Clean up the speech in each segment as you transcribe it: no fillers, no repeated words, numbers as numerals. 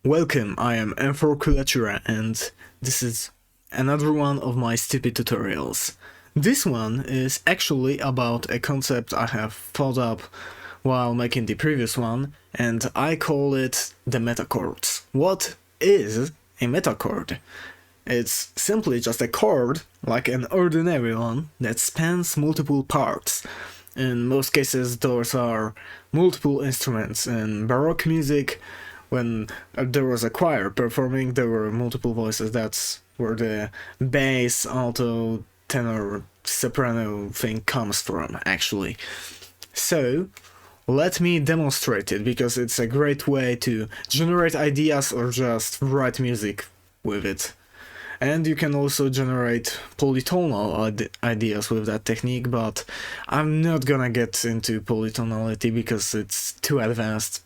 Welcome, I am M4Kulatura and this is another one of my stupid tutorials. This one is actually about a concept I have thought up while making the previous one, and I call it the metachords. What is a metachord? It's simply just a chord, like an ordinary one, that spans multiple parts. In most cases those are multiple instruments. In Baroque music, when there was a choir performing, there were multiple voices. That's where the bass, alto, tenor, soprano thing comes from, actually. So, let me demonstrate it, because it's a great way to generate ideas or just write music with it. And you can also generate polytonal ideas with that technique, but I'm not gonna get into polytonality because it's too advanced.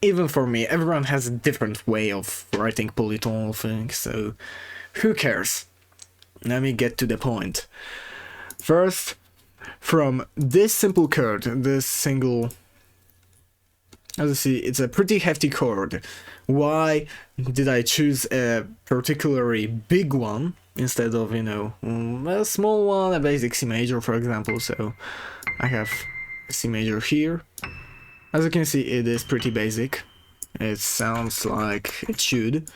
Even for me, everyone has a different way of writing polytonal things, so who cares? Let me get to the point. First, from this simple chord, this single, as you see, it's a pretty hefty chord. Why did I choose a particularly big one instead of, a small one, a basic C major, for example? So I have a C major here. As you can see, it is pretty basic. It sounds like it should.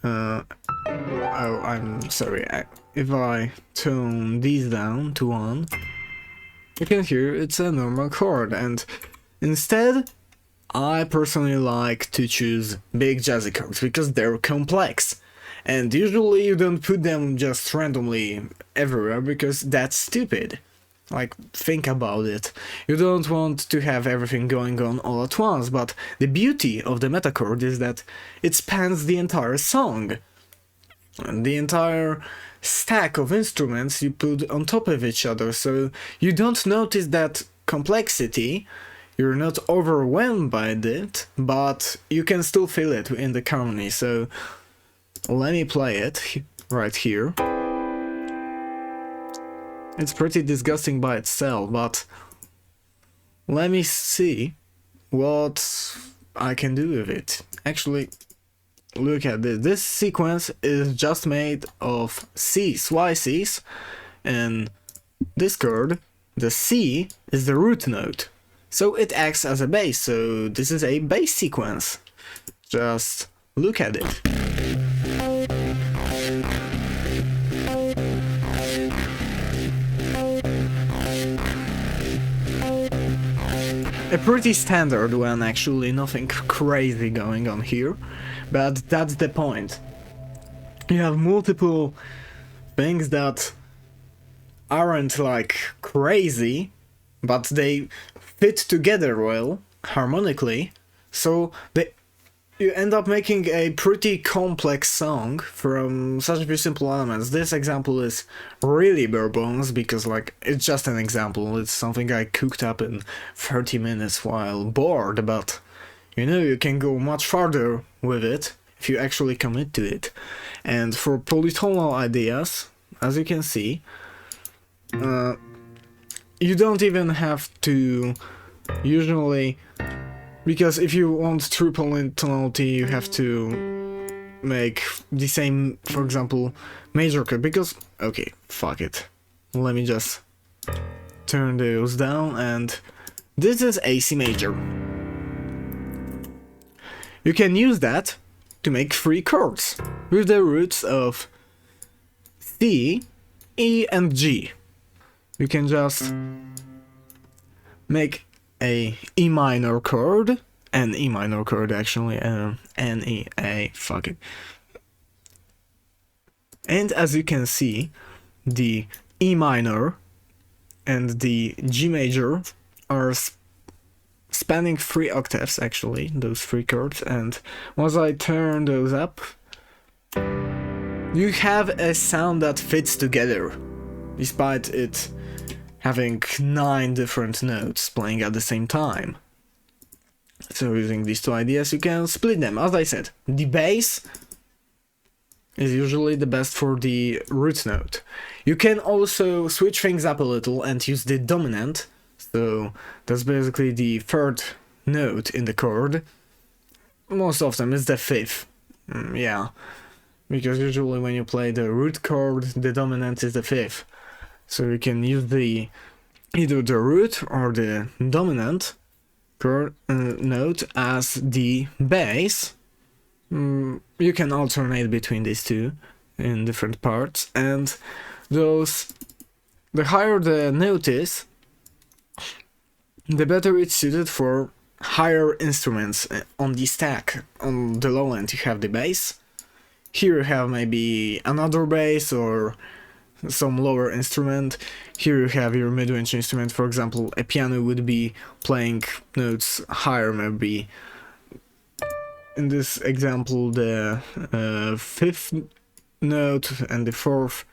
Oh, I'm sorry. If I tone these down to 1, you can hear it's a normal chord, and instead, I personally like to choose big jazzy chords because they're complex. And usually you don't put them just randomly everywhere because that's stupid. Like, think about it. You don't want to have everything going on all at once, but the beauty of the metachord is that it spans the entire song. And the entire stack of instruments you put on top of each other, so you don't notice that complexity, you're not overwhelmed by it, but you can still feel it in the harmony. So let me play it right here. It's pretty disgusting by itself, but let me see what I can do with it. Actually, look at this. This sequence is just made of C's. Why C's? And this chord, the C, is the root note. So it acts as a bass, so this is a bass sequence. Just look at it. A pretty standard one, actually, nothing crazy going on here, but that's the point. You have multiple things that aren't like crazy, but they fit together well, harmonically, so you end up making a pretty complex song from such a few simple elements. This example is really bare bones because, like, it's just an example. It's something I cooked up in 30 minutes while bored, but you can go much farther with it if you actually commit to it. And for polytonal ideas, as you can see, you don't even have to usually, because if you want true polytonality, you have to make the same, for example, major chord, because, okay, fuck it. Let me just turn those down, and this is a C major. You can use that to make 3 chords with the roots of C, E, and G. You can just make a E minor chord, an E minor chord actually, N, E, A, fuck it. And as you can see, the E minor and the G major are spanning 3 octaves actually, those 3 chords, and once I turn those up, you have a sound that fits together, despite it having 9 different notes playing at the same time. So using these 2 ideas, you can split them. As I said, the bass is usually the best for the root note. You can also switch things up a little and use the dominant, so that's basically the 3rd note in the chord, most often it's the fifth. Yeah, because usually when you play the root chord, the dominant is the fifth. So you can use either the root or the dominant note as the bass. You can alternate between these two in different parts, and the higher the note is, the better it's suited for higher instruments on the stack. On the low end you have the bass, here you have maybe another bass or some lower instrument, here you have your mid-range instrument, for example a piano would be playing notes higher, maybe in this example the fifth note and the fourth,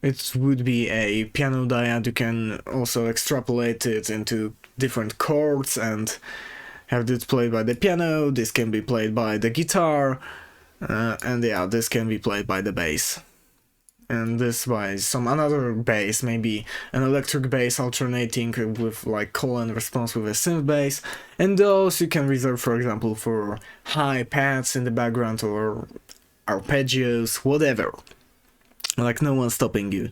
it would be a piano dyad. You can also extrapolate it into different chords and have this played by the piano, this can be played by the guitar, and yeah, this can be played by the bass. And this by some another bass, maybe an electric bass alternating with like call and response with a synth bass, and those you can reserve, for example, for high pads in the background or arpeggios, whatever. Like no one's stopping you.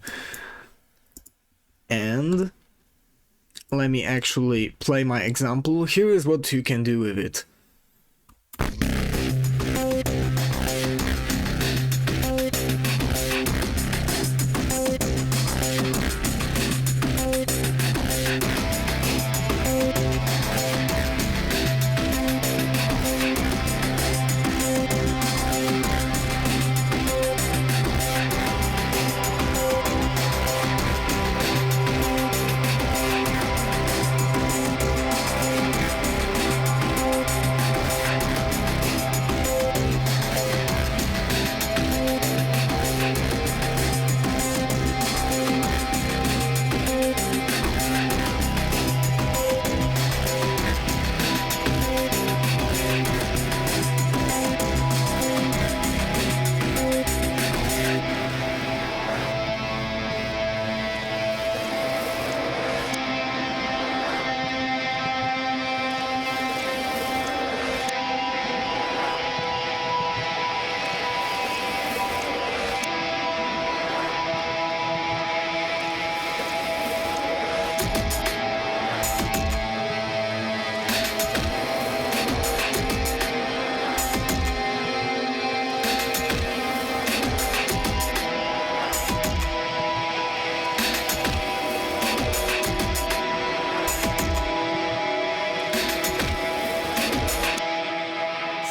And let me actually play my example. Here is what you can do with it.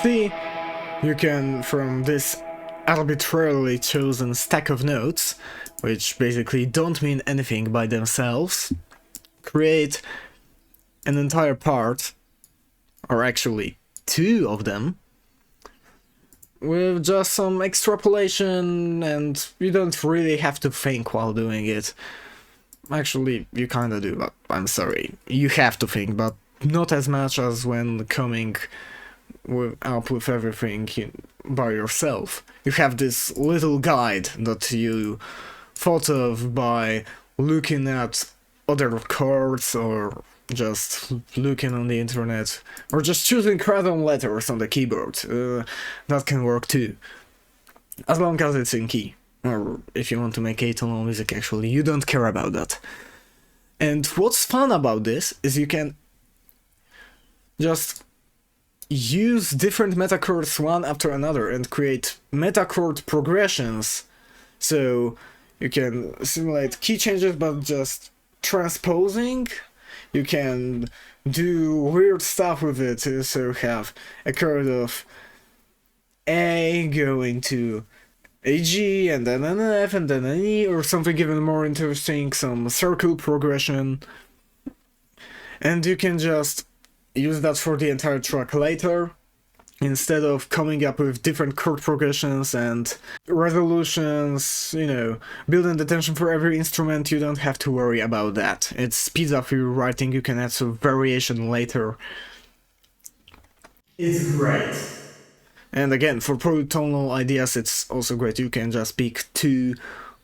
See, you can, from this arbitrarily chosen stack of notes, which basically don't mean anything by themselves, create an entire part, or actually two of them, with just some extrapolation, and you don't really have to think while doing it. Actually, you kinda do, but I'm sorry. You have to think, but not as much as when coming up with everything by yourself. You have this little guide that you thought of by looking at other chords, or just looking on the internet, or just choosing random letters on the keyboard. That can work too, as long as it's in key. Or if you want to make atonal music, actually, you don't care about that. And what's fun about this is you can just use different metachords one after another and create metachord progressions. So you can simulate key changes but just transposing. You can do weird stuff with it, so have a chord of A going to a G and then an F and then an E, or something even more interesting, some circle progression. And you can just use that for the entire track later, instead of coming up with different chord progressions and resolutions, building the tension for every instrument. You don't have to worry about that. It speeds up your writing, you can add some variation later. It's great. And again, for polytonal ideas, it's also great. You can just pick 2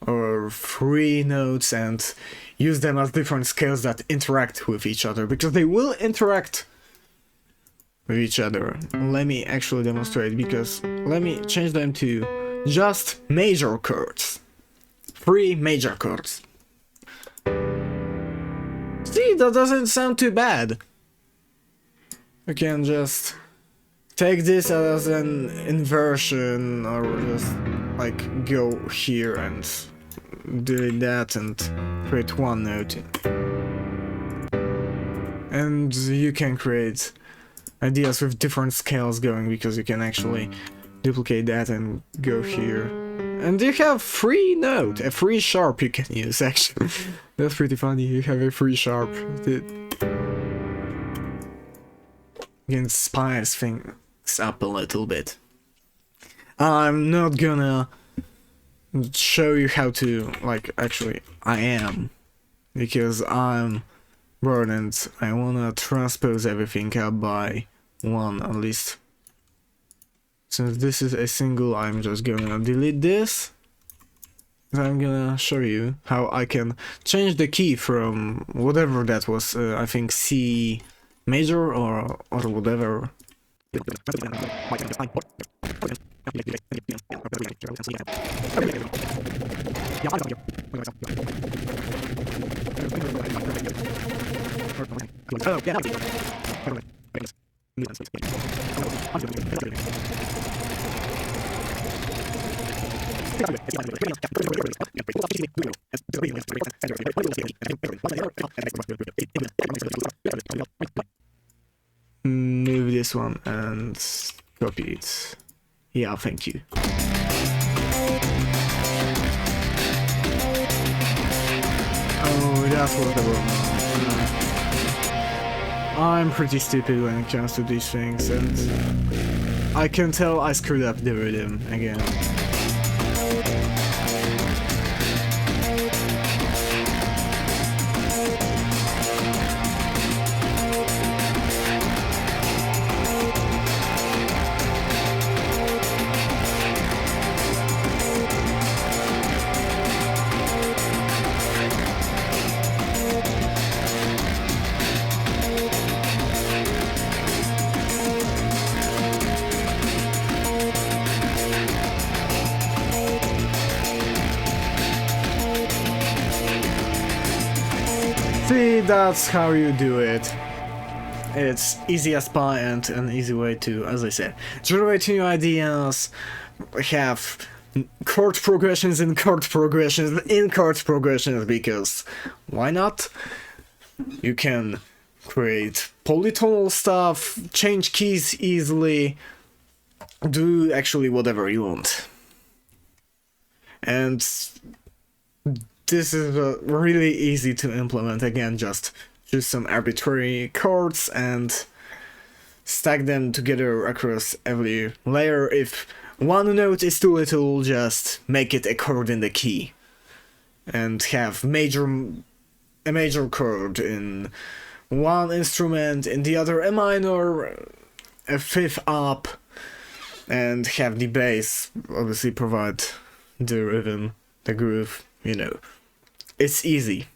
or 3 notes and use them as different scales that interact with each other, because they will interact with each other. Let me actually demonstrate, because let me change them to just major chords. 3 major chords. See, that doesn't sound too bad. You can just take this as an inversion, or just like go here and do that and create one note. And you can create ideas with different scales going, because you can actually duplicate that and go here. And you have 3 note, a 3 sharp you can use actually. That's pretty funny, you have a 3 sharp. You can spice things up a little bit. I'm not gonna show you how to, like, actually I am, because I'm bored and I wanna transpose everything up by 1 at least. Since this is a single, I'm just gonna delete this. I'm gonna show you how I can change the key from whatever that was, I think C major or whatever. Move this one and copy it. Yeah, thank you. Oh, that's what the one. I'm pretty stupid when it comes to these things, and I can tell I screwed up the rhythm again. See, that's how you do it. It's easy as pie and an easy way to, as I said, generate new ideas, have chord progressions in chord progressions in chord progressions, because why not? You can create polytonal stuff, change keys easily, do actually whatever you want. And this is really easy to implement. Again, just choose some arbitrary chords and stack them together across every layer. If one note is too little, just make it a chord in the key. And have a major chord in one instrument, in the other a minor, a 5th up, and have the bass obviously provide the rhythm, the groove, you know. It's easy.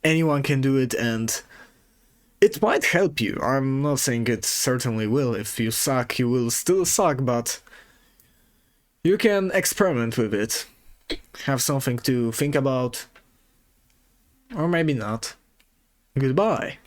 Anyone can do it, and it might help you. I'm not saying it certainly will. If you suck, you will still suck, but you can experiment with it. Have something to think about. Or maybe not. Goodbye.